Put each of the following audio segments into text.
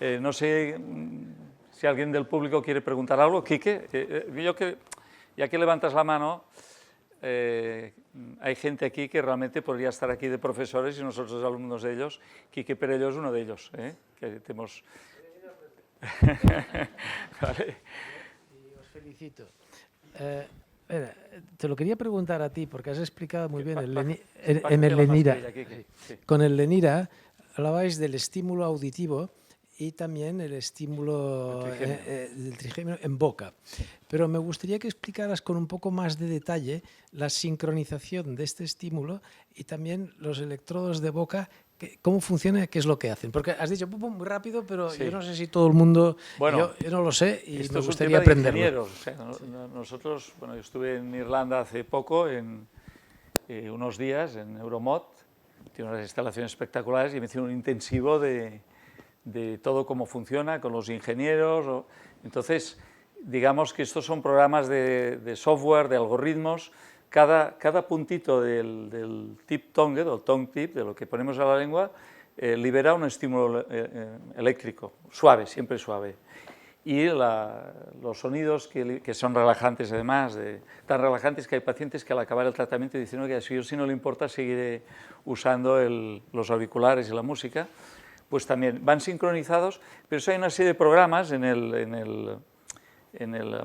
No sé si alguien del público quiere preguntar algo. Quique, ya que levantas la mano, hay gente aquí que realmente podría estar aquí de profesores y nosotros alumnos de ellos. Quique Perello es uno de ellos, que tenemos... Vale. Y os felicito. Te lo quería preguntar a ti, porque has explicado muy bien en el Lenira. Con el Lenira hablabais del estímulo auditivo y también el estímulo del trigémino en boca. Sí. Pero me gustaría que explicaras con un poco más de detalle la sincronización de este estímulo y también los electrodos de boca, cómo funciona, qué es lo que hacen. Porque has dicho muy rápido, pero sí, yo no sé si todo el mundo... Bueno, yo no lo sé y esto me es gustaría un tema aprenderlo. de ingenieros. O sea, nosotros, bueno, yo estuve en Irlanda hace poco, en unos días, en Euromod, tiene unas instalaciones espectaculares y me hicieron un intensivo de todo cómo funciona, con los ingenieros. Entonces, digamos que estos son programas de software, de algoritmos. Cada puntito del tip tongue, del tongue tip, de lo que ponemos a la lengua, libera un estímulo eléctrico, suave, siempre suave. Y los sonidos que son relajantes, además, tan relajantes que hay pacientes que al acabar el tratamiento dicen que si no le importa seguiré usando los auriculares y la música, pues también van sincronizados, pero eso hay una serie de programas en el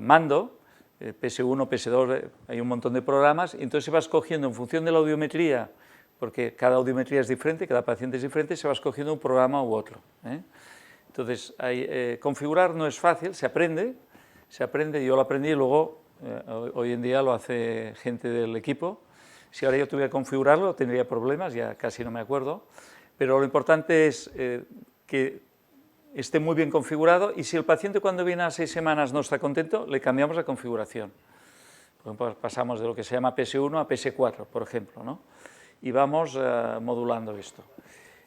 mando, PS1, PS2, hay un montón de programas, y entonces se va escogiendo en función de la audiometría, porque cada audiometría es diferente, cada paciente es diferente, se va escogiendo un programa u otro. Entonces, configurar no es fácil, se aprende, yo lo aprendí y luego, hoy en día lo hace gente del equipo. Si ahora yo tuviera que configurarlo, tendría problemas, ya casi no me acuerdo, pero lo importante es que esté muy bien configurado y si el paciente cuando viene a 6 semanas no está contento, le cambiamos la configuración. Por ejemplo, pasamos de lo que se llama PS1 a PS4, por ejemplo, ¿no? Y vamos modulando esto.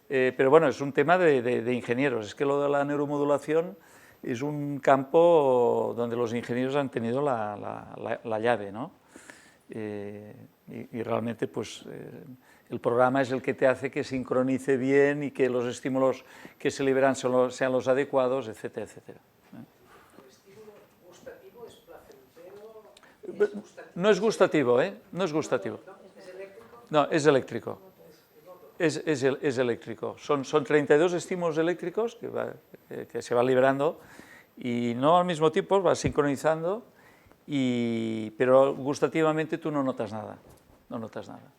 Pero bueno, es un tema de ingenieros. Es que lo de la neuromodulación es un campo donde los ingenieros han tenido la llave, ¿no? Y realmente, pues, el programa es el que te hace que sincronice bien y que los estímulos que se liberan sean los adecuados, etcétera, etcétera. ¿El estímulo gustativo es placentero? No es gustativo, ¿eh? No es gustativo. ¿Es eléctrico? No, es eléctrico. Es eléctrico. Son 32 estímulos eléctricos que se van liberando y no al mismo tiempo, vas sincronizando, pero gustativamente tú no notas nada. No notas nada.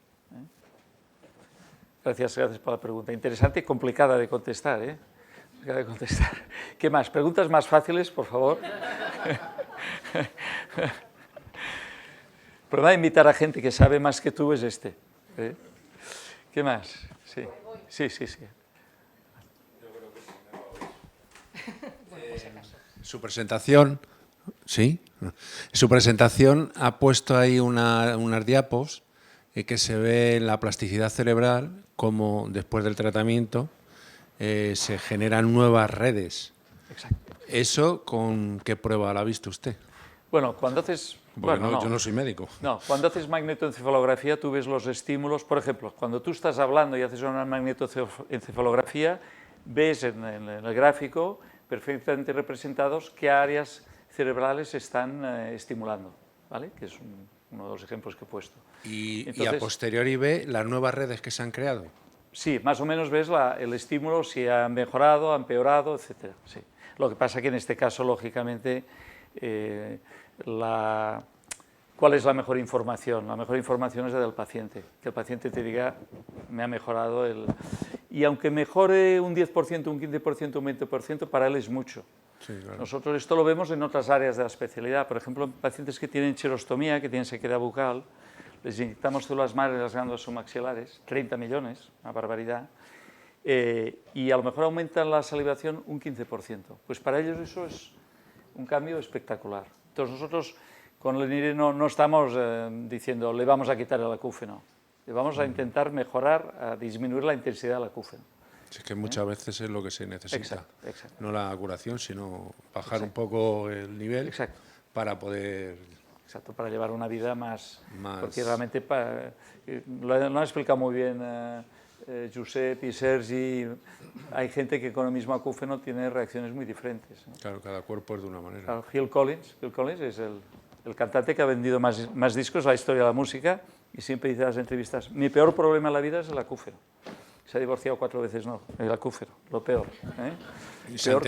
Gracias por la pregunta. Interesante y complicada de contestar, ¿eh? ¿Qué más? ¿Preguntas más fáciles, por favor? El problema de invitar a gente que sabe más que tú es este. ¿Qué más? Sí. Sí. Su presentación, ¿sí? Su presentación ha puesto ahí unas diapos que se ve en la plasticidad cerebral como después del tratamiento se generan nuevas redes. Exacto. ¿Eso con qué prueba la ha visto usted? Bueno, cuando haces... Porque yo no soy médico. No, cuando haces magnetoencefalografía tú ves los estímulos. Por ejemplo, cuando tú estás hablando y haces una magnetoencefalografía, ves en el gráfico perfectamente representados qué áreas cerebrales se están estimulando, ¿vale? Que es uno de los ejemplos que he puesto. Y a posteriori ve las nuevas redes que se han creado. Sí, más o menos ves el estímulo, si ha mejorado, ha empeorado, etcétera. Sí. Lo que pasa que en este caso, lógicamente, ¿cuál es la mejor información? La mejor información es la del paciente, que el paciente te diga, me ha mejorado Y aunque mejore un 10%, un 15%, un 20%, para él es mucho. Sí, claro. Nosotros esto lo vemos en otras áreas de la especialidad. Por ejemplo, en pacientes que tienen xerostomía, que tienen sequedad bucal, les inyectamos células madre en las glándulas submaxilares, 30 millones, una barbaridad, y a lo mejor aumentan la salivación un 15%. Pues para ellos eso es un cambio espectacular. Entonces nosotros con el Lenire no estamos diciendo le vamos a quitar el acúfeno, le vamos a intentar mejorar, a disminuir la intensidad del acúfeno. Es que muchas veces es lo que se necesita. Exacto. No la curación, sino bajar un poco el nivel para poder... Exacto, para llevar una vida más... Porque realmente, lo han explicado muy bien Josep y Sergi, hay gente que con el mismo acúfeno tiene reacciones muy diferentes, ¿no? Claro, cada cuerpo es de una manera. Claro, Phil Collins es el cantante que ha vendido más discos en la historia de la música y siempre dice en las entrevistas, mi peor problema en la vida es el acúfeno. Se ha divorciado 4 veces, no, el acúfeno, lo peor. ¿eh? Y Peor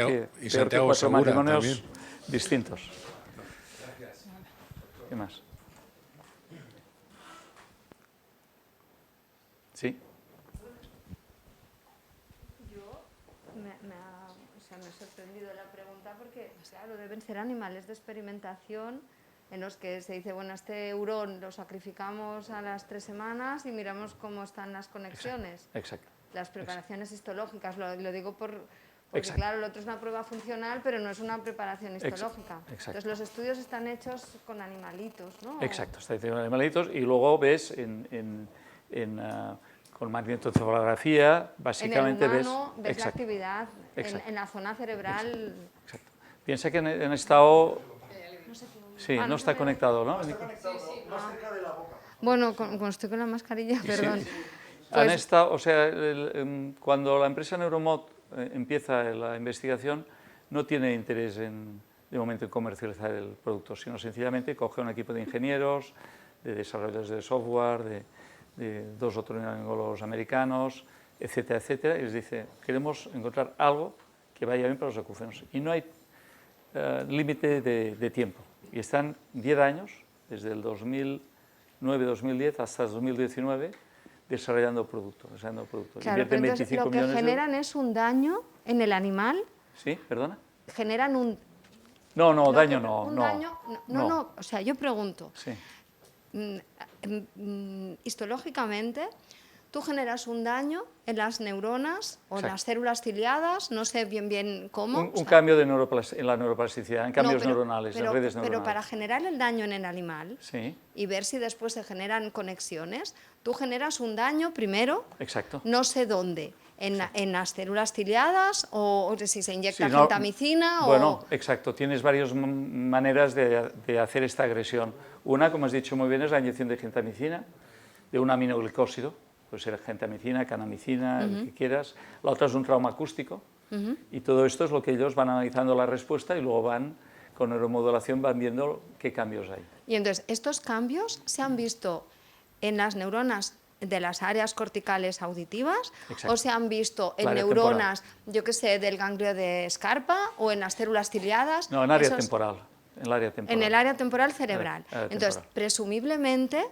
Santiago 4 Segura matrimonios también. distintos. ¿Qué más? Sí. Me ha sorprendido la pregunta porque, claro, deben ser animales de experimentación en los que se dice, bueno, este hurón lo sacrificamos a las 3 semanas y miramos cómo están las conexiones. Exacto. Las preparaciones histológicas, lo digo porque, Exacto. claro, lo otro es una prueba funcional, pero no es una preparación histológica. Exacto. Entonces, los estudios están hechos con animalitos, ¿no? Exacto, está hecho con animalitos y luego ves con magnetoencefalografía, básicamente en el humano ves la exacto, actividad exacto, en la zona cerebral. exacto. Piensa que en estado... Sí, Ah, no no está se ve. conectado, ¿no? Bueno, estoy con la mascarilla, perdón. Han Pues- estado, o sea, cuando la empresa Neuromod empieza la investigación, no tiene interés de momento en comercializar el producto, sino sencillamente coge un equipo de ingenieros, de desarrolladores de software, de 2 otorrinolaringólogos americanos, etcétera, etcétera, y les dice, queremos encontrar algo que vaya bien para los acúfenos. Y no hay límite de tiempo. Y están 10 años, desde el 2009-2010 hasta el 2019, desarrollando producto. Claro, Invierten pero entonces 25 lo que millones de euros. generan es un daño en el animal, ¿Sí? ¿Perdona? generan un... No, lo daño que- no. un no, daño, no, o sea, yo pregunto, Sí. histológicamente, tú generas un daño en las neuronas o en Exacto. las células ciliadas, no sé bien cómo. Un o sea, cambio en la neuroplasticidad, en no, cambios pero- neuronales, pero- en redes Pero neuronales. para generar el daño en el animal Sí, y ver si después se generan conexiones, tú generas un daño primero, exacto. no sé dónde, en las células ciliadas o si se inyecta Sí, no, gentamicina Bueno, o... exacto. Tienes varias maneras de hacer esta agresión. Una, como has dicho muy bien, es la inyección de gentamicina, de un aminoglicósido, puede ser gentamicina, canamicina, el que quieras. La otra es un trauma acústico. Y todo esto es lo que ellos van analizando la respuesta y luego van, con neuromodulación, van viendo qué cambios hay. Y entonces, estos cambios se han visto en las neuronas de las áreas corticales auditivas Exacto. o se han visto en El área neuronas, yo qué sé, del ganglio de Scarpa o en las células ciliadas. No, en área Esos- temporal. En el área temporal. En el área temporal cerebral. Área Entonces, temporal. presumiblemente,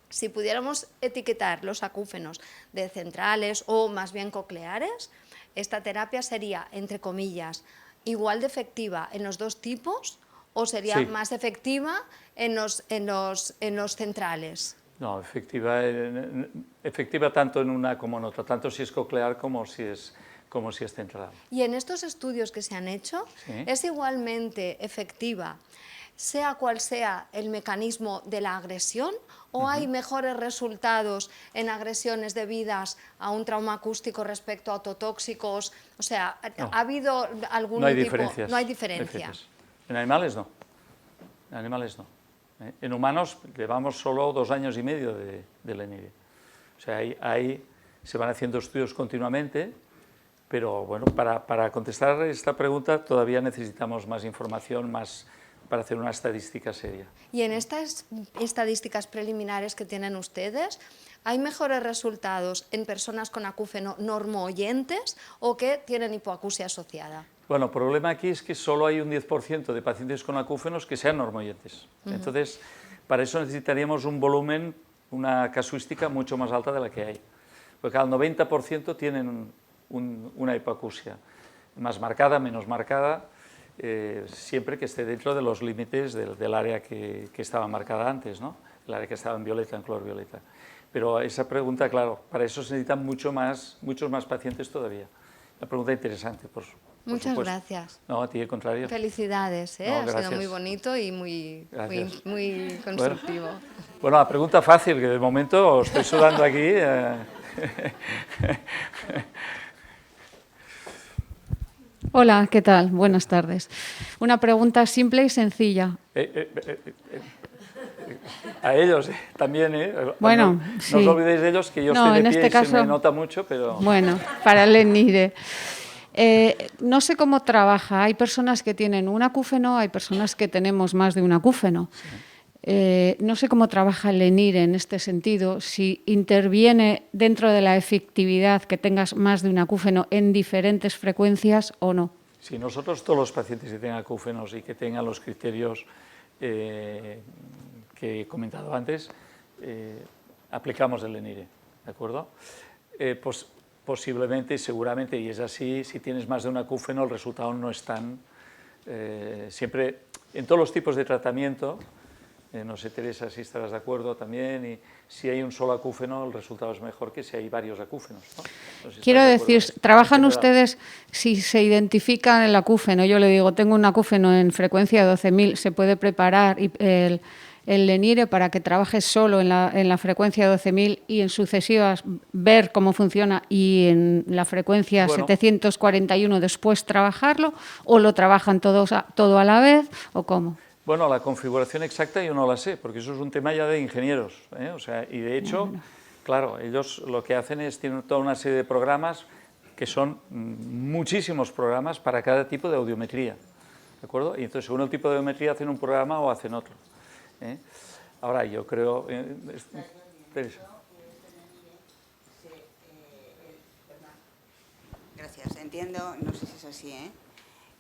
si pudiéramos etiquetar los acúfenos de centrales o más bien cocleares, esta terapia sería, entre comillas, igual de efectiva en los dos tipos o sería Sí. más efectiva en los centrales. No, efectiva tanto en una como en otra, tanto si es coclear como si es central. Y en estos estudios que se han hecho, Sí. ¿es igualmente efectiva, sea cual sea el mecanismo de la agresión, o hay mejores resultados en agresiones debidas a un trauma acústico respecto a autotóxicos? O sea, No. ¿ha habido algún No hay tipo? diferencias. No hay diferencia. Diferencias. En animales no. En animales no. En humanos llevamos solo 2 años y medio del ENIRE. O sea, ahí se van haciendo estudios continuamente, pero bueno, para contestar esta pregunta todavía necesitamos más información, más para hacer una estadística seria. Y en estas estadísticas preliminares que tienen ustedes, ¿hay mejores resultados en personas con acúfeno normoyentes o que tienen hipoacusia asociada? Bueno, el problema aquí es que solo hay un 10% de pacientes con acúfenos que sean normoyentes. Entonces, para eso necesitaríamos un volumen, una casuística mucho más alta de la que hay. Porque al 90% tienen una hipoacusia, más marcada, menos marcada, siempre que esté dentro de los límites del área que estaba marcada antes, ¿no? El área que estaba en violeta, en color violeta. Pero esa pregunta, claro, para eso se necesitan muchos más pacientes todavía. Una pregunta interesante, por Muchas supuesto. gracias. No, a ti, al contrario. Felicidades, No, ha sido gracias. muy bonito y muy Gracias. constructivo. Bueno, la pregunta fácil, que de momento estoy sudando aquí. Hola, ¿qué tal? Buenas tardes. Una pregunta simple y sencilla. A ellos también, Bueno, no, sí. no os olvidéis de ellos, que yo No, estoy de en pie este y se caso- me nota mucho, pero... Bueno, para el Lenire. No sé cómo trabaja. Hay personas que tienen un acúfeno, hay personas que tenemos más de un acúfeno. No sé cómo trabaja el Lenire en este sentido, si interviene dentro de la efectividad que tengas más de un acúfeno en diferentes frecuencias o no. Sí, nosotros todos los pacientes que tengan acúfenos y que tengan los criterios que he comentado antes, aplicamos el Lenire, ¿de acuerdo? Pues posiblemente, seguramente, y es así, si tienes más de un acúfeno, el resultado no es tan... siempre, en todos los tipos de tratamiento, no sé, Teresa, si estarás de acuerdo también, y si hay un solo acúfeno, el resultado es mejor que si hay varios acúfenos, ¿no? No sé si Quiero estás de acuerdo decir, en esto. ¿trabajan En general. ustedes si se identifican el acúfeno? Yo le digo, tengo un acúfeno en frecuencia 12.000, ¿se puede preparar el Lenire para que trabaje solo en la frecuencia 12.000 y en sucesivas ver cómo funciona y en la frecuencia Bueno. 741 después trabajarlo? ¿O lo trabajan todo a la vez o cómo? Bueno, la configuración exacta yo no la sé, porque eso es un tema ya de ingenieros, ¿eh? O sea, y de hecho, claro, ellos lo que hacen es, tienen toda una serie de programas que son muchísimos programas para cada tipo de audiometría, ¿de acuerdo? Y entonces, según el tipo de audiometría, hacen un programa o hacen otro, ¿eh? Ahora, yo creo... Teresa. Gracias. Entiendo, no sé si es así,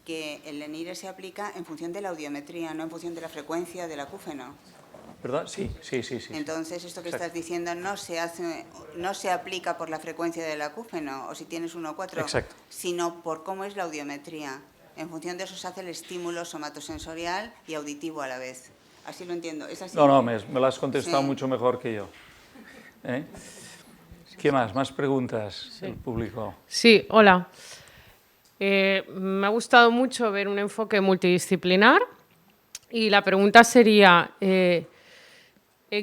que el Lenire se aplica en función de la audiometría, no en función de la frecuencia del acúfeno. ¿Perdón? Sí. Entonces, esto que Exacto. estás diciendo no se aplica por la frecuencia del acúfeno, o si tienes 1 o 4, Exacto. sino por cómo es la audiometría. En función de eso se hace el estímulo somatosensorial y auditivo a la vez. Así lo entiendo. ¿Es así? No, me lo has contestado Sí. mucho mejor que yo. ¿Eh? ¿Qué más? ¿Más preguntas del público? Sí, hola. Me ha gustado mucho ver un enfoque multidisciplinar y la pregunta sería, ¿en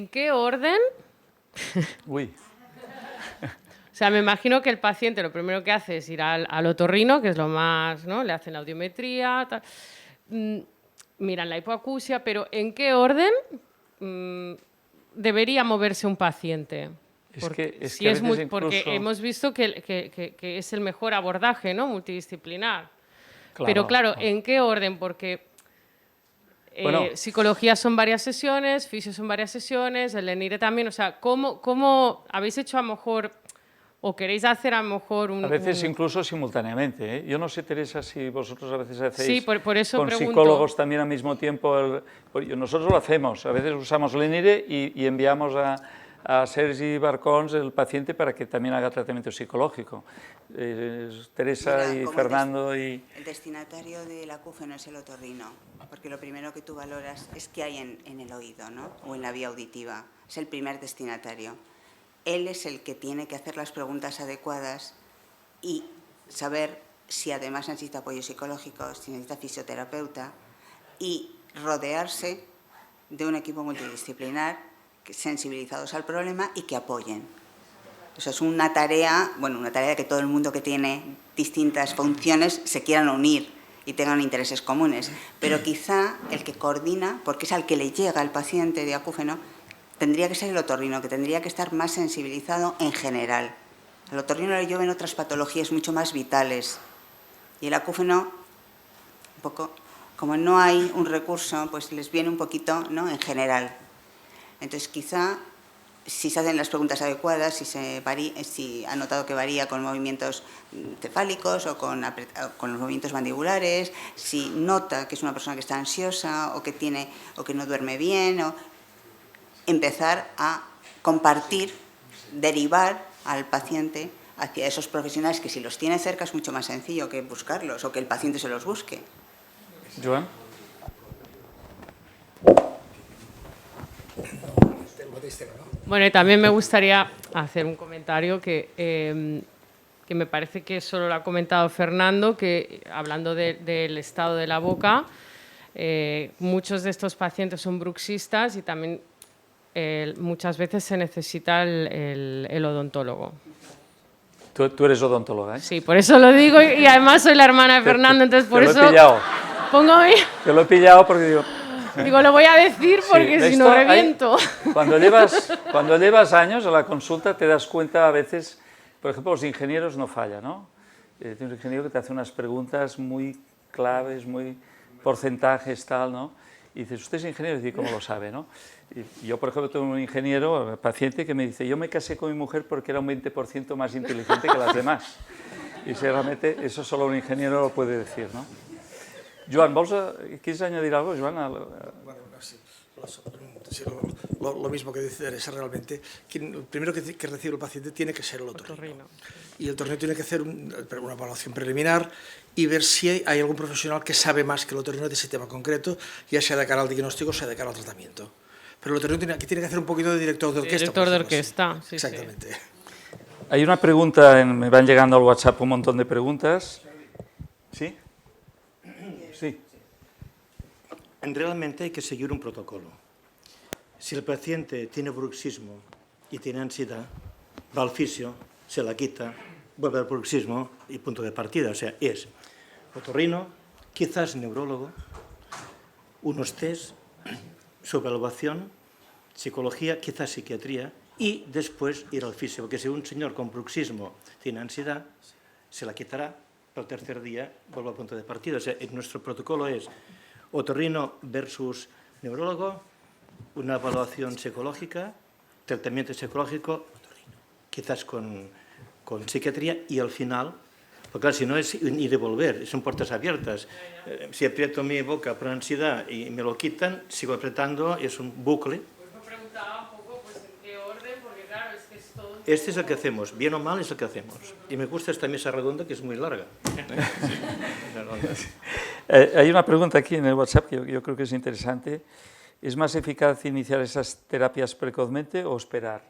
qué orden? Uy, O sea, me imagino que el paciente lo primero que hace es ir al otorrino, que es lo más, ¿no? Le hacen la audiometría, miran la hipoacusia, pero ¿en qué orden debería moverse un paciente? porque Porque hemos visto que es el mejor abordaje, ¿no? Multidisciplinar. Claro, Pero claro, ¿en qué orden? Porque Bueno. psicología son varias sesiones, fisio son varias sesiones, el Lenire también. O sea, ¿cómo habéis hecho a lo mejor, o queréis hacer a lo mejor un... A veces incluso simultáneamente, ¿eh? Yo no sé, Teresa, si vosotros a veces hacéis Sí, por eso con pregunto. psicólogos también al mismo tiempo. Nosotros lo hacemos, a veces usamos Lenire y enviamos a Sergi Barcons, el paciente, para que también haga tratamiento psicológico. Teresa Mira, y como Fernando y... El destinatario del acúfeno es el otorrino, porque lo primero que tú valoras es qué hay en el oído, ¿no? O en la vía auditiva. Es el primer destinatario. Él es el que tiene que hacer las preguntas adecuadas y saber si además necesita apoyo psicológico, si necesita fisioterapeuta, y rodearse de un equipo multidisciplinar sensibilizados al problema y que apoyen. Eso es una tarea, una tarea que todo el mundo que tiene distintas funciones se quieran unir y tengan intereses comunes. Pero quizá el que coordina, porque es al que le llega al paciente de acúfeno, tendría que ser el otorrino, que tendría que estar más sensibilizado en general. Al otorrino le llueven otras patologías mucho más vitales. Y el acúfeno, un poco, como no hay un recurso, pues les viene un poquito, ¿no?, en general. Entonces, quizá, si se hacen las preguntas adecuadas, si ha notado que varía con movimientos cefálicos o con los movimientos mandibulares, si nota que es una persona que está ansiosa o que no duerme bien, o empezar a compartir, derivar al paciente hacia esos profesionales que, si los tiene cerca, es mucho más sencillo que buscarlos o que el paciente se los busque. Joan. Bueno, y también me gustaría hacer un comentario que me parece que solo lo ha comentado Fernando, que hablando del estado de la boca, muchos de estos pacientes son bruxistas y también muchas veces se necesita el odontólogo. Tú eres odontóloga, ¿eh? Sí, por eso lo digo y además soy la hermana de Fernando, entonces por Te eso lo he pillado. pongo mi... Te lo he pillado porque digo... Digo, lo voy a decir porque Sí, si no reviento. Cuando llevas años a la consulta te das cuenta a veces, por ejemplo, los ingenieros no fallan, ¿no? Tienes un ingeniero que te hace unas preguntas muy claves, muy porcentajes, tal, ¿no? Y dices, usted es ingeniero, y dice, ¿cómo lo sabe, no? Y yo, por ejemplo, tengo un ingeniero, paciente, que me dice, yo me casé con mi mujer porque era un 20% más inteligente que las demás. Y si realmente eso solo un ingeniero lo puede decir, ¿no? Joan, ¿quieres añadir algo, Joan? Bueno, sí, lo mismo que dice Teresa, realmente. El primero que recibe el paciente tiene que ser el otorrino. Y el otorrino tiene que hacer una evaluación preliminar y ver si hay algún profesional que sabe más que el otorrino de ese tema concreto, ya sea de cara al diagnóstico o sea de cara al tratamiento. Pero el otorrino tiene que hacer un poquito de director de orquesta. Director de orquesta, sí. Exactamente. Sí. Hay una pregunta, me van llegando al WhatsApp un montón de preguntas. ¿Sí? Sí. Realmente hay que seguir un protocolo. Si el paciente tiene bruxismo y tiene ansiedad, va al fisio, se la quita, vuelve al bruxismo y punto de partida. O sea, es otorrino, quizás neurólogo, unos test, su evaluación, psicología, quizás psiquiatría y después ir al fisio. Porque si un señor con bruxismo tiene ansiedad, se la quitará, pero el tercer día vuelve al punto de partida. O sea, nuestro protocolo es otorrino versus neurólogo, una evaluación psicológica, tratamiento psicológico, quizás con psiquiatría y al final, porque claro, si no es ir y volver, son puertas abiertas. Si aprieto mi boca por ansiedad y me lo quitan, sigo apretando, es un bucle. Pues me preguntaba un poco pues, en qué orden, porque claro, es que es todo... Este es el que hacemos, bien o mal es el que hacemos. Y me gusta esta mesa redonda que es muy larga. Hay una pregunta aquí en el WhatsApp que yo creo que es interesante. ¿Es más eficaz iniciar esas terapias precozmente o esperar?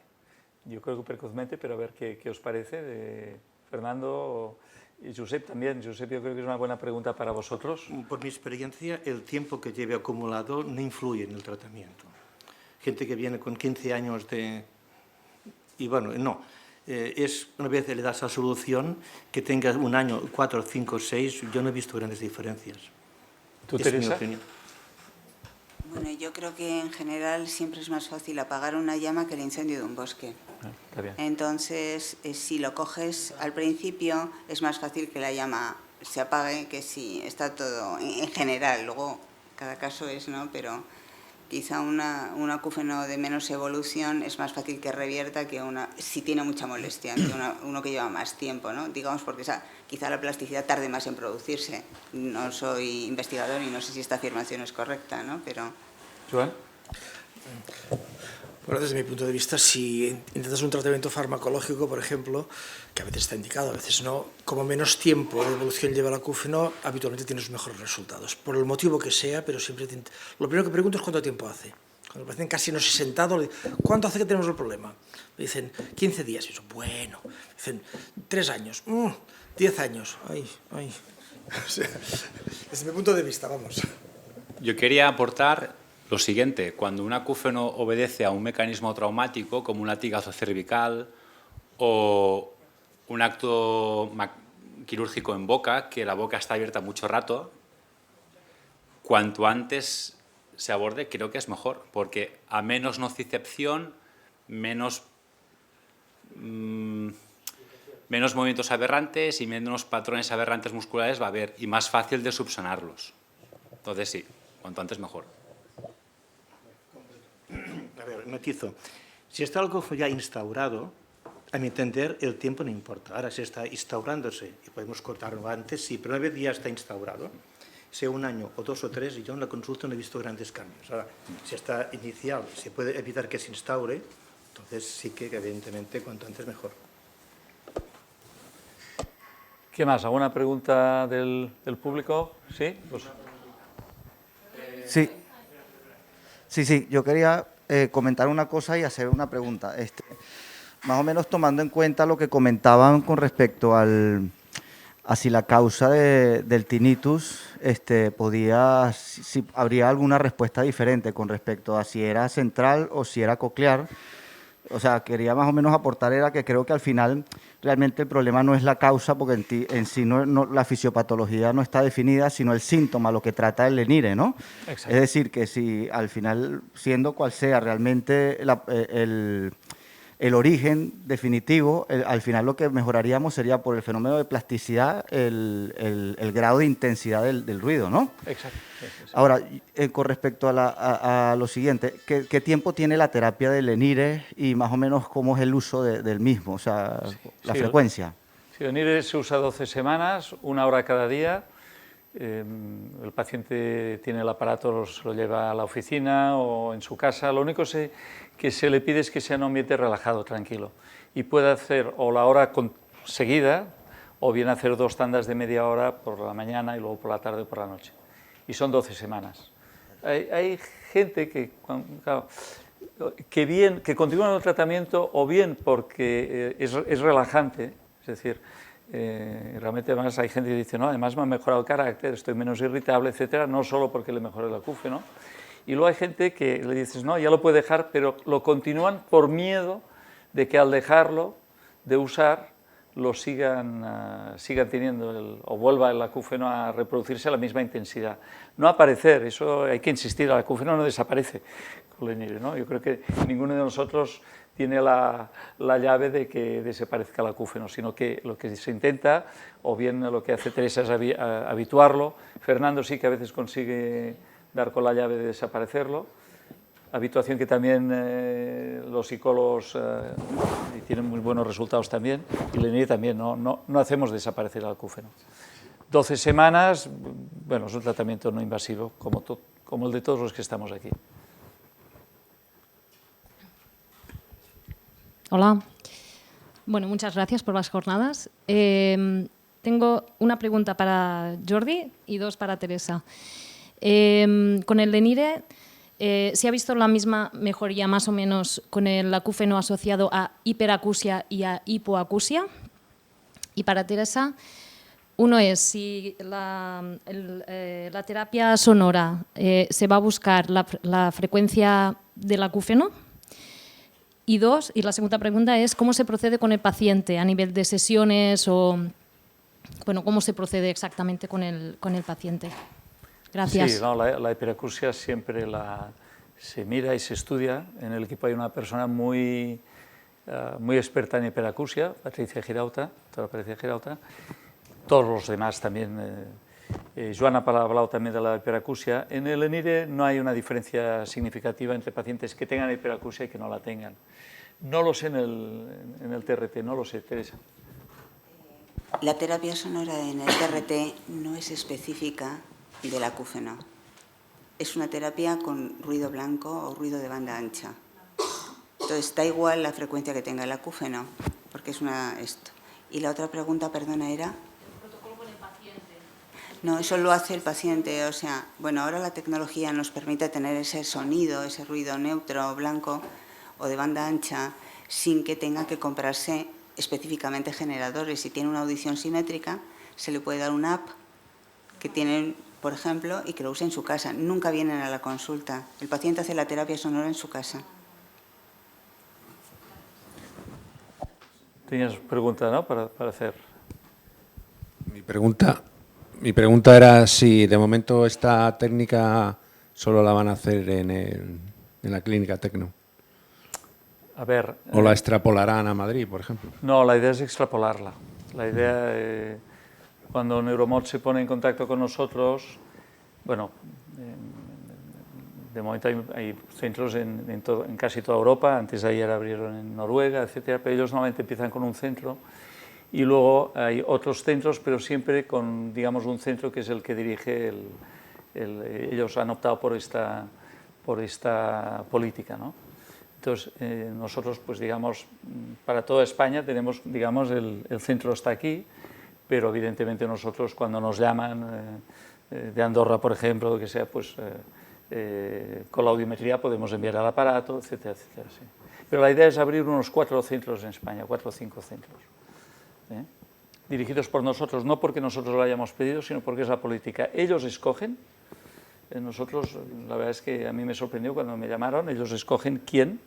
Yo creo que precozmente, pero a ver qué os parece, de Fernando y Josep también. Josep, yo creo que es una buena pregunta para vosotros. Por mi experiencia, el tiempo que lleve acumulado no influye en el tratamiento. Gente que viene con 15 años de... Y bueno, no. Es una vez le das la solución, que tenga un año, 4, 5, 6, yo no he visto grandes diferencias. ¿Tú, Es Teresa? mi opinión. Bueno, yo creo que en general siempre es más fácil apagar una llama que el incendio de un bosque. Está bien. Entonces, si lo coges al principio, es más fácil que la llama se apague que si está todo en general. Luego, cada caso es, ¿no? Pero quizá un acúfeno de menos evolución es más fácil que revierta que si tiene mucha molestia, que uno que lleva más tiempo, ¿no? Digamos, porque quizá la plasticidad tarde más en producirse. No soy investigador y no sé si esta afirmación es correcta, ¿no? Pero... Joan? Bueno, desde mi punto de vista, si intentas un tratamiento farmacológico, por ejemplo, que a veces está indicado, a veces no, como menos tiempo de evolución lleva el acúfeno, habitualmente tienes mejores resultados. Por el motivo que sea, pero siempre... Lo primero que pregunto es cuánto tiempo hace. Cuando parecen casi no se sentado, le digo, ¿cuánto hace que tenemos el problema? Me dicen, 15 días. Y yo, bueno. Me dicen, 3 años. 10 años. Ay. O sea, desde mi punto de vista, vamos. Yo quería aportar lo siguiente. Cuando un acúfeno obedece a un mecanismo traumático, como un latigazo cervical o un acto quirúrgico en boca, que la boca está abierta mucho rato, cuanto antes se aborde, creo que es mejor, porque a menos nocicepción, menos movimientos aberrantes y menos patrones aberrantes musculares va a haber, y más fácil de subsanarlos. Entonces sí, cuanto antes mejor. A ver, matizo. Si está algo ya instaurado, a mi entender, el tiempo no importa. Ahora, si está instaurándose y podemos cortarlo antes, sí, pero una vez ya está instaurado, sea 1 año o 2 o 3, y yo en la consulta no he visto grandes cambios. Ahora, si está inicial, se puede evitar que se instaure, entonces sí que evidentemente cuanto antes mejor. ¿Qué más? ¿Alguna pregunta del público? ¿Sí? Pues... Sí, yo quería comentar una cosa y hacer una pregunta. Más o menos tomando en cuenta lo que comentaban con respecto a si la causa del tinnitus si habría alguna respuesta diferente con respecto a si era central o si era coclear. o sea, quería más o menos aportar era que creo que al final realmente el problema no es la causa, porque en sí la fisiopatología no está definida, sino el síntoma, lo que trata el lenire, ¿no? Exacto. Es decir, que si al final, siendo cual sea realmente el origen definitivo, al final lo que mejoraríamos sería por el fenómeno de plasticidad el grado de intensidad del ruido, ¿no? Exacto. Sí. Ahora, con respecto a lo siguiente, ¿qué tiempo tiene la terapia del lenire y más o menos cómo es el uso del mismo, o sea, la frecuencia? Sí, el lenire se usa 12 semanas, 1 hora cada día. El paciente tiene el aparato, se lo lleva a la oficina o en su casa. Lo único que se le pide es que sea un ambiente relajado, tranquilo, y pueda hacer o la hora seguida o bien hacer 2 tandas de media hora por la mañana y luego por la tarde o por la noche. Y son 12 semanas. Hay gente que, claro, que continúa en el tratamiento o bien porque es relajante, es decir, realmente además hay gente que dice, no, además me ha mejorado el carácter, estoy menos irritable, etcétera, no solo porque le mejore el acúfeno. Y luego hay gente que le dices, no, ya lo puede dejar, pero lo continúan por miedo de que al dejarlo de usar lo sigan teniendo o vuelva el acúfeno a reproducirse a la misma intensidad. No aparecer, eso hay que insistir, el acúfeno no desaparece con el lenire, ¿no? Yo creo que ninguno de nosotros tiene la llave de que desaparezca el acúfeno, sino que lo que se intenta, o bien lo que hace Teresa es habituarlo. Fernando sí que a veces consigue dar con la llave de desaparecerlo, habituación que también los psicólogos tienen muy buenos resultados también, y el lenire también, no hacemos desaparecer el acúfeno. 12 semanas, bueno, es un tratamiento no invasivo, como el de todos los que estamos aquí. Hola. Bueno, muchas gracias por las jornadas. Tengo una pregunta para Jordi y 2 para Teresa. Con el lenire, ¿se ha visto la misma mejoría más o menos con el acúfeno asociado a hiperacusia y a hipoacusia? Y para Teresa, uno es si la terapia sonora se va a buscar la frecuencia del acúfeno. Y 2, y la segunda pregunta es cómo se procede con el paciente a nivel de sesiones o, bueno, cómo se procede exactamente con el paciente. Gracias. Sí, no, la hiperacusia siempre se mira y se estudia. En el equipo hay una persona muy experta en hiperacusia, Patricia Girauta, doctora Patricia Girauta. Todos los demás también. Joana ha hablado también de la hiperacusia. En el lenire no hay una diferencia significativa entre pacientes que tengan hiperacusia y que no la tengan. No lo sé en el TRT, no lo sé, Teresa. La terapia sonora en el TRT no es específica del acúfeno. Es una terapia con ruido blanco o ruido de banda ancha. Entonces, da igual la frecuencia que tenga el acúfeno, porque es esto. Y la otra pregunta, perdona, era... No, eso lo hace el paciente, o sea, bueno, ahora la tecnología nos permite tener ese sonido, ese ruido neutro, blanco o de banda ancha, sin que tenga que comprarse específicamente generadores. Si tiene una audición simétrica, se le puede dar una app que tienen, por ejemplo, y que lo use en su casa. Nunca vienen a la consulta. El paciente hace la terapia sonora en su casa. Tenías pregunta, ¿no?, para hacer. Mi pregunta era si de momento esta técnica solo la van a hacer en la clínica Tecno. A ver, ¿O la extrapolarán a Madrid, por ejemplo? No, la idea es extrapolarla. La idea, cuando Neuromod se pone en contacto con nosotros, bueno, de momento hay centros en casi toda Europa, antes de ayer abrieron en Noruega, etcétera, pero ellos normalmente empiezan con un centro y luego hay otros centros, pero siempre con, digamos, un centro que es el que dirige ellos han optado por esta política, ¿no? Entonces, nosotros, pues digamos, para toda España tenemos, digamos, el centro está aquí, pero evidentemente nosotros cuando nos llaman de Andorra, por ejemplo, que sea, pues con la audiometría podemos enviar al aparato, etcétera, etcétera. Sí. Pero la idea es abrir unos 4 centros en España, 4 o 5 centros. Dirigidos por nosotros, no porque nosotros lo hayamos pedido, sino porque es la política. Ellos escogen, nosotros, la verdad es que a mí me sorprendió cuando me llamaron, ellos escogen quién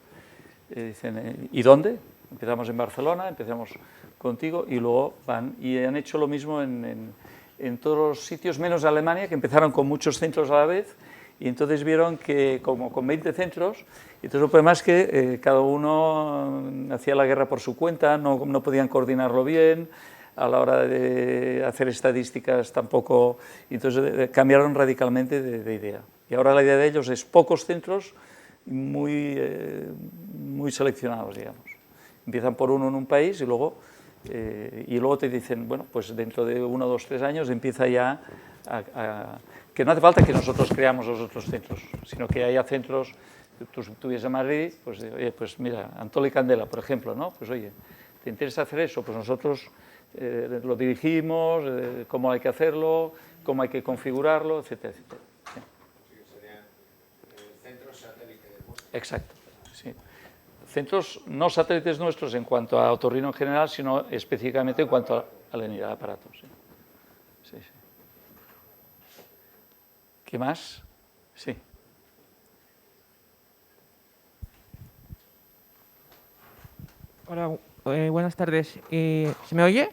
dicen, ¿y dónde? Empezamos en Barcelona, empezamos contigo y luego van y han hecho lo mismo en todos los sitios, menos Alemania, que empezaron con muchos centros a la vez y entonces vieron que como con 20 centros, entonces el problema es que cada uno hacía la guerra por su cuenta, no podían coordinarlo bien, a la hora de hacer estadísticas tampoco, entonces cambiaron radicalmente de idea. Y ahora la idea de ellos es pocos centros muy seleccionados, digamos. Empiezan por uno en un país y luego te dicen, bueno, pues dentro de 1, 2, 3 años empieza ya que no hace falta que nosotros creamos los otros centros, sino que haya centros, tú vienes a Madrid, pues, oye, pues mira, Antole Candela, por ejemplo, ¿no? Pues oye, ¿te interesa hacer eso? Pues nosotros lo dirigimos, cómo hay que hacerlo, cómo hay que configurarlo, etcétera, etcétera. Sí. Serían centros satélites. Exacto, sí. Centros no satélites nuestros en cuanto a otorrino en general, sino específicamente en cuanto a la unidad de aparatos. Sí. Sí, sí. ¿Qué más? Sí. Hola, buenas tardes. ¿Se me oye?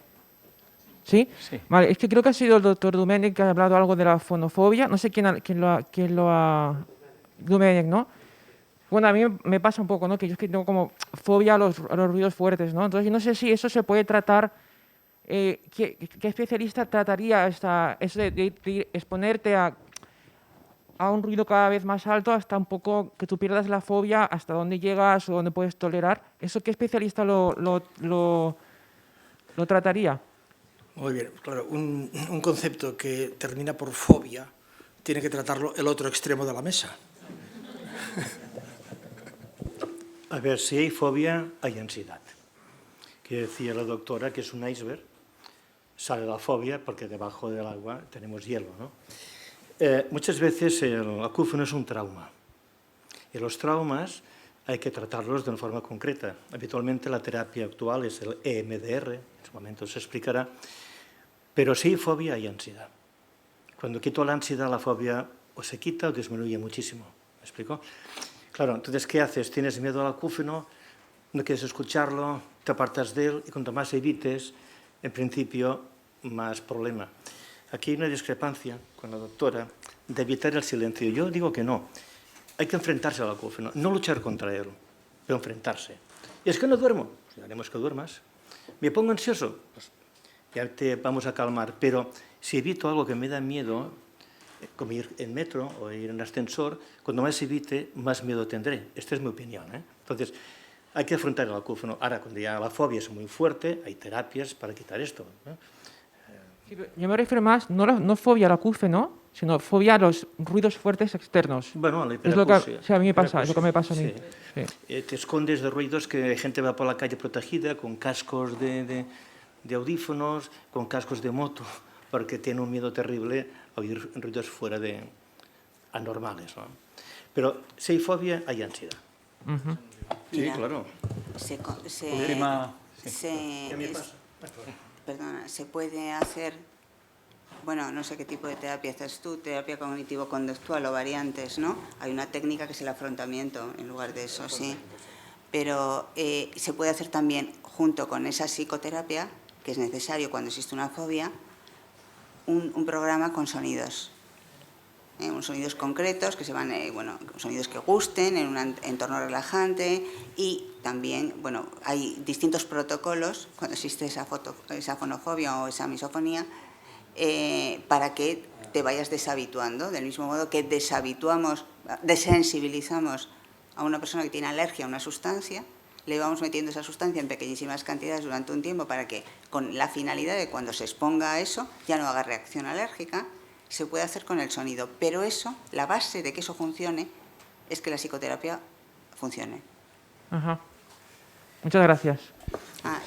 ¿Sí? Sí. Vale, es que creo que ha sido el doctor Domenech que ha hablado algo de la fonofobia. No sé quién lo ha... Domenech, ¿no? Bueno, a mí me pasa un poco, ¿no? Que yo es que tengo como fobia a los ruidos fuertes, ¿no? Entonces, yo no sé si eso se puede tratar... ¿qué especialista trataría eso de exponerte a un ruido cada vez más alto hasta un poco que tú pierdas la fobia, hasta dónde llegas o dónde puedes tolerar? ¿Eso qué especialista lo trataría? Muy bien, claro, un concepto que termina por fobia tiene que tratarlo el otro extremo de la mesa. A ver, si hay fobia, hay ansiedad. Que decía la doctora que es un iceberg, sale la fobia porque debajo del agua tenemos hielo, ¿no? Muchas veces el acúfeno es un trauma y los traumas hay que tratarlos de una forma concreta. Habitualmente la terapia actual es el EMDR, en su momento se explicará, pero si hay fobia hay ansiedad. Cuando quito la ansiedad, la fobia o se quita o disminuye muchísimo. ¿Me explico? Claro, entonces, ¿qué haces? Tienes miedo al acúfeno, no quieres escucharlo, te apartas de él y cuanto más evites, en principio, más problema. Aquí hay una discrepancia con la doctora de evitar el silencio. Yo digo que no. Hay que enfrentarse al acúfeno, no luchar contra él, pero enfrentarse. Y es que no duermo, pues haremos que duermas. ¿Me pongo ansioso? Pues ya te vamos a calmar. Pero si evito algo que me da miedo, como ir en metro o ir en ascensor, cuando más evite, más miedo tendré. Esta es mi opinión, ¿eh? Entonces, hay que afrontar el acúfeno. Ahora, cuando ya la fobia es muy fuerte, hay terapias para quitar esto, ¿no? Yo me refiero más, no fobia al acúfeno, sino fobia a los ruidos fuertes externos. Bueno, la es lo que hiperacusia. a mí me pasa, es lo que me pasa a mí. Sí. Sí. Te escondes de ruidos que gente va por la calle protegida con cascos de audífonos, con cascos de moto, porque tiene un miedo terrible a oír ruidos fuera de anormales, ¿no? Pero si hay fobia, hay ansiedad. Uh-huh. Sí, Mira, claro. Perdona, se puede hacer, bueno, no sé qué tipo de terapia haces tú, terapia cognitivo-conductual o variantes, ¿no? Hay una técnica que es el afrontamiento en lugar de eso, sí. Pero se puede hacer también, junto con esa psicoterapia, que es necesario cuando existe una fobia, un programa con sonidos. Unos sonidos concretos, que se van, sonidos que gusten, en un entorno relajante y también, bueno, hay distintos protocolos cuando existe esa fonofobia o esa misofonía para que te vayas deshabituando, del mismo modo que desensibilizamos a una persona que tiene alergia a una sustancia, le vamos metiendo esa sustancia en pequeñísimas cantidades durante un tiempo para que, con la finalidad de cuando se exponga a eso, ya no haga reacción alérgica. Se puede hacer con el sonido, pero eso, la base de que eso funcione, es que la psicoterapia funcione. Ajá. Muchas gracias.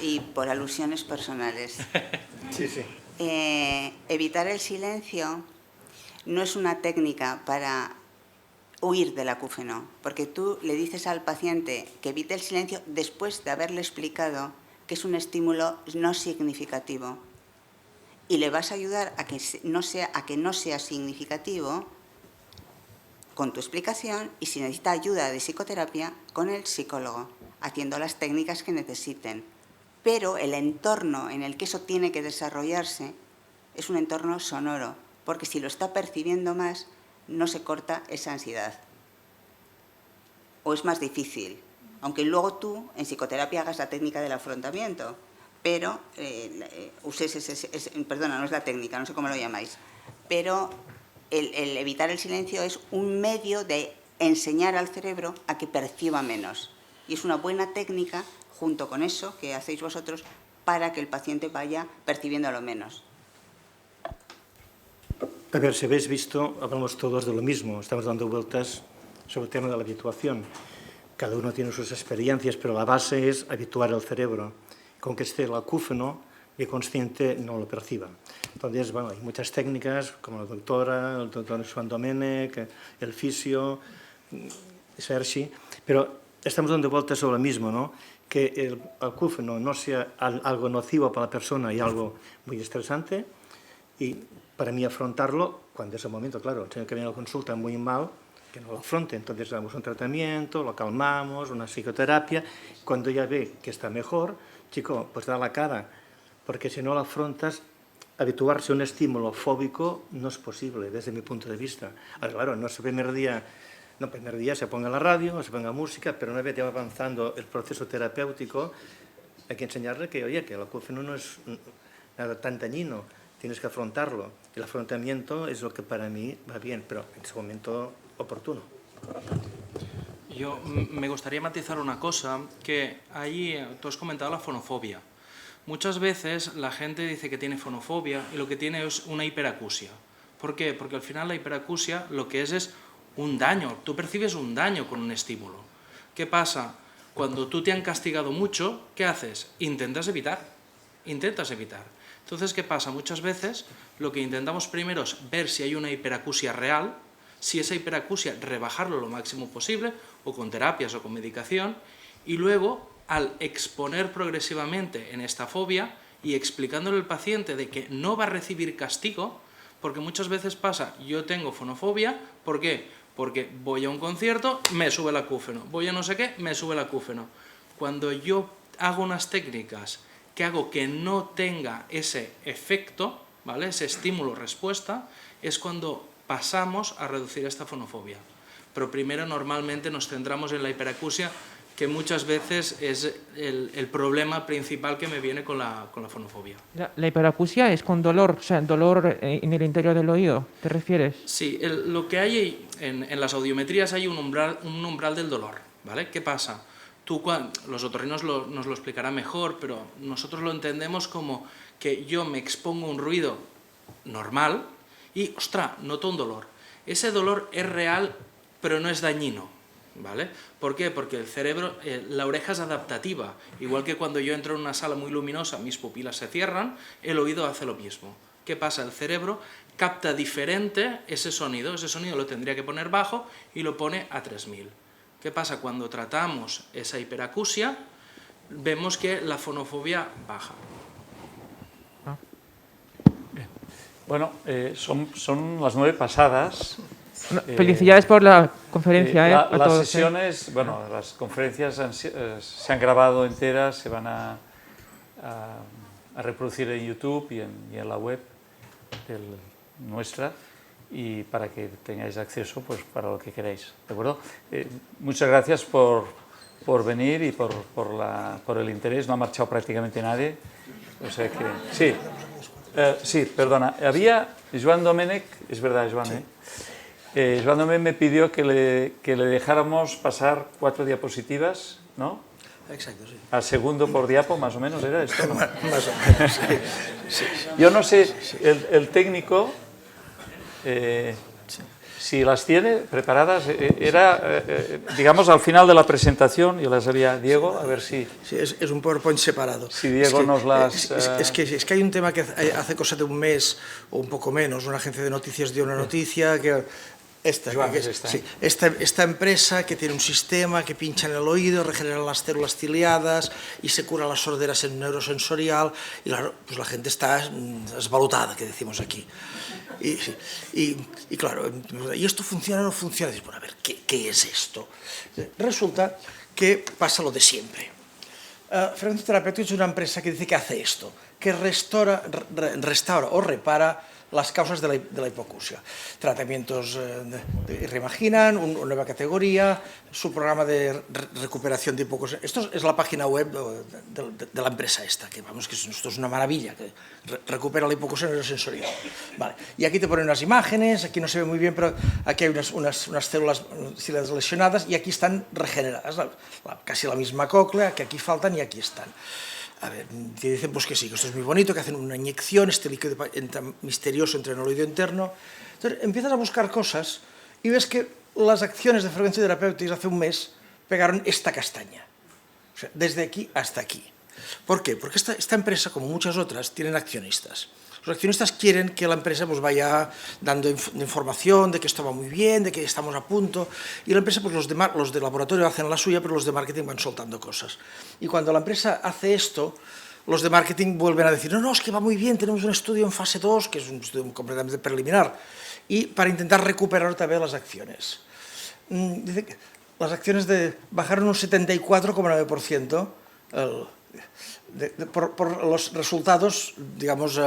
Y por alusiones personales. Sí, sí. Evitar el silencio no es una técnica para huir del acúfeno, porque tú le dices al paciente que evite el silencio después de haberle explicado que es un estímulo no significativo. Y le vas a ayudar a que no sea significativo con tu explicación y si necesita ayuda de psicoterapia con el psicólogo. haciendo las técnicas que necesiten. Pero el entorno en el que eso tiene que desarrollarse es un entorno sonoro, porque si lo está percibiendo más, no se corta esa ansiedad. O es más difícil, aunque luego tú en psicoterapia hagas la técnica del afrontamiento, pero uses perdona, no es la técnica, no sé cómo lo llamáis, pero el evitar el silencio es un medio de enseñar al cerebro a que perciba menos. Y es una buena técnica, junto con eso que hacéis vosotros, para que el paciente vaya percibiéndolo menos. A ver, si habéis visto, hablamos todos de lo mismo, estamos dando vueltas sobre el tema de la habituación. Cada uno tiene sus experiencias, pero la base es habituar el cerebro. Con que esté el acúfeno y el consciente no lo perciba. Entonces, bueno, hay muchas técnicas, como la doctora, el doctor Joan Domènech, el fisio, Sergi, pero estamos dando vueltas sobre lo mismo, ¿no? Que el acúfeno no sea algo nocivo para la persona y algo muy estresante, y para mí afrontarlo, cuando es el momento, claro, tiene que venir a la consulta muy mal, que no lo afronte, entonces damos un tratamiento, lo calmamos, una psicoterapia, cuando ya ve que está mejor, chico, pues da la cara, porque si no lo afrontas, habituarse a un estímulo fóbico no es posible, desde mi punto de vista. Ahora, claro, no es el primer día se ponga la radio, se ponga música, pero una vez ya va avanzando el proceso terapéutico, hay que enseñarle que, oye, que el acúfeno no es nada tan dañino, tienes que afrontarlo. El afrontamiento es lo que para mí va bien, pero en ese momento oportuno. Yo me gustaría matizar una cosa, que ahí tú has comentado la fonofobia. Muchas veces la gente dice que tiene fonofobia y lo que tiene es una hiperacusia. ¿Por qué? Porque al final la hiperacusia lo que es un daño. Tú percibes un daño con un estímulo. ¿Qué pasa? Cuando tú te han castigado mucho, ¿qué haces? Intentas evitar. Entonces, ¿qué pasa? Muchas veces lo que intentamos primero es ver si hay una hiperacusia real, si esa hiperacusia rebajarlo lo máximo posible, o con terapias o con medicación, y luego, al exponer progresivamente en esta fobia y explicándole al paciente de que no va a recibir castigo, porque muchas veces pasa, yo tengo fonofobia, ¿por qué? Porque voy a un concierto, me sube el acúfeno, voy a no sé qué, me sube el acúfeno. Cuando yo hago unas técnicas que hago que no tenga ese efecto, ¿vale? Ese estímulo-respuesta, es cuando pasamos a reducir esta fonofobia. Pero primero normalmente nos centramos en la hiperacusia, que muchas veces es el problema principal que me viene con la fonofobia. La hiperacusia es con dolor, o sea, dolor en el interior del oído, ¿te refieres? Sí, lo que hay en las audiometrías hay un umbral del dolor, ¿vale? ¿Qué pasa? Los otorrinos nos lo explicarán mejor, pero nosotros lo entendemos como que yo me expongo a un ruido normal y, ostras, noto un dolor. Ese dolor es real, pero no es dañino, ¿vale? ¿Por qué? Porque el cerebro, la oreja es adaptativa. Igual que cuando yo entro en una sala muy luminosa, mis pupilas se cierran, el oído hace lo mismo. ¿Qué pasa? El cerebro capta diferente ese sonido lo tendría que poner bajo y lo pone a 3000. ¿Qué pasa? Cuando tratamos esa hiperacusia, vemos que la fonofobia baja. Bueno, son las 9 pasadas. Felicidades por la conferencia. Las sesiones, bueno, las conferencias se han grabado enteras, se van a reproducir en YouTube y en la web nuestra, y para que tengáis acceso pues para lo que queráis, ¿de acuerdo? Muchas gracias por venir y por el interés. No ha marchado prácticamente nadie, o sea que sí. Sí, perdona, había Joan Domènech, es verdad, Joan, sí. Joan Domènech me pidió que le dejáramos pasar 4 diapositivas, ¿no? Exacto, sí. Al segundo por diapo, más o menos, ¿era esto? ¿No? Más o menos, sí. Sí. Yo no sé, el técnico, si las tiene preparadas, digamos, al final de la presentación, yo las haría Diego, a ver si... Sí, es un PowerPoint separado. Si Diego nos las... Es que hay un tema que hace cosa de un mes o un poco menos, una agencia de noticias dio una noticia que... Esta empresa que tiene un sistema que pincha en el oído, regenera las células ciliadas y se cura las sorderas en neurosensorial, y claro, pues la gente está esbalutada, que decimos aquí. Y claro, ¿y esto funciona o no funciona? Dices, bueno, a ver, ¿qué es esto? Resulta que pasa lo de siempre. Fragmento Terapéutico es una empresa que dice que hace esto, que restaura o repara las causas de la hipoacusia. Tratamientos reimaginan, una nueva categoría, su programa de recuperación de hipoacusia. Esto es la página web de la empresa esta, que vamos, que esto es una maravilla, que recupera la hipoacusia neurosensorial. Vale. Y aquí te ponen unas imágenes, aquí no se ve muy bien, pero aquí hay unas células lesionadas y aquí están regeneradas, casi la misma cóclea, que aquí faltan y aquí están. A ver, te dicen pues que sí, que esto es muy bonito, que hacen una inyección, este líquido misterioso entre el oído interno. Entonces empiezas a buscar cosas y ves que las acciones de Frecuencia Terapéutica hace un mes pegaron esta castaña. O sea, desde aquí hasta aquí. ¿Por qué? Porque esta empresa, como muchas otras, tienen accionistas. Los accionistas quieren que la empresa pues, vaya dando información de que esto va muy bien, de que estamos a punto, y la empresa, pues los de laboratorio hacen la suya, pero los de marketing van soltando cosas. Y cuando la empresa hace esto, los de marketing vuelven a decir, no, es que va muy bien, tenemos un estudio en fase 2, que es un estudio completamente preliminar, y para intentar recuperar otra vez las acciones. Dice que las acciones bajaron un 74,9%, por los resultados, digamos,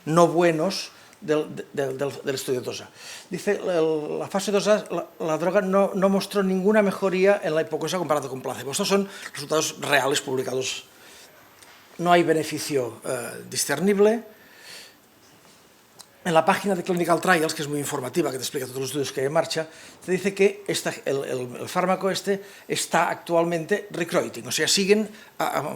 no buenos del estudio TOSA. Dice, la fase 2A, la droga no mostró ninguna mejoría en la hipoacusia comparado con placebo. Estos son resultados reales publicados. No hay beneficio discernible. En la página de Clinical Trials, que es muy informativa, que te explica todos los estudios que hay en marcha, te dice que el fármaco está actualmente recruiting, o sea,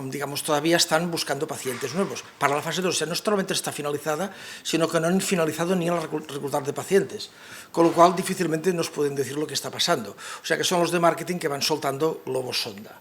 digamos, todavía están buscando pacientes nuevos. Para la fase 2, o sea, no solamente está finalizada, sino que no han finalizado ni el reclutar de pacientes, con lo cual difícilmente nos pueden decir lo que está pasando. O sea, que son los de marketing que van soltando globos sonda.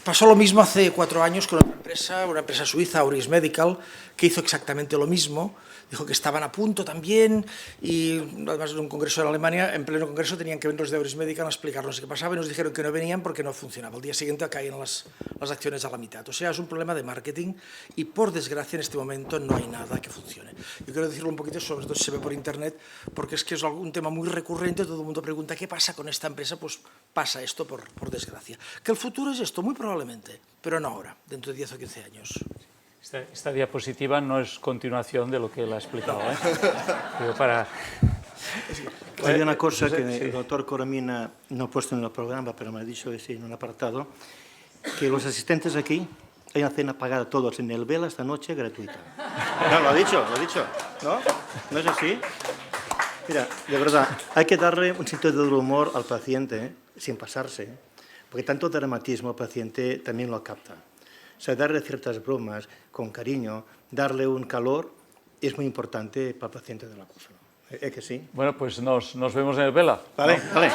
Pasó lo mismo hace 4 años con una empresa suiza, Auris Medical, que hizo exactamente lo mismo. Dijo que estaban a punto también y además de un congreso en Alemania, en pleno congreso tenían que venir los de Auris Medical a explicarnos qué pasaba y nos dijeron que no venían porque no funcionaba. El día siguiente caían las acciones a la mitad. O sea, es un problema de marketing y por desgracia en este momento no hay nada que funcione. Yo quiero decirlo un poquito, sobre todo si se ve por internet, porque es que es un tema muy recurrente, todo el mundo pregunta ¿qué pasa con esta empresa? Pues pasa esto por desgracia. Que el futuro es esto, muy probablemente, pero no ahora, dentro de 10 o 15 años. Esta diapositiva no es continuación de lo que él ha explicado. Hay una cosa que el doctor Coromina no ha puesto en el programa, pero me ha dicho en un apartado, que los asistentes aquí hay una cena pagada todos en el Vela esta noche gratuita. No, lo ha dicho, ¿no? ¿No es así? Mira, de verdad, hay que darle un sentido del humor al paciente, sin pasarse, porque tanto dramatismo el paciente también lo capta. O sea, darle ciertas bromas con cariño, darle un calor, es muy importante para el paciente del acúfeno. ¿Es que sí? Bueno, pues nos vemos en el Vela. Vale, ¿no? Vale.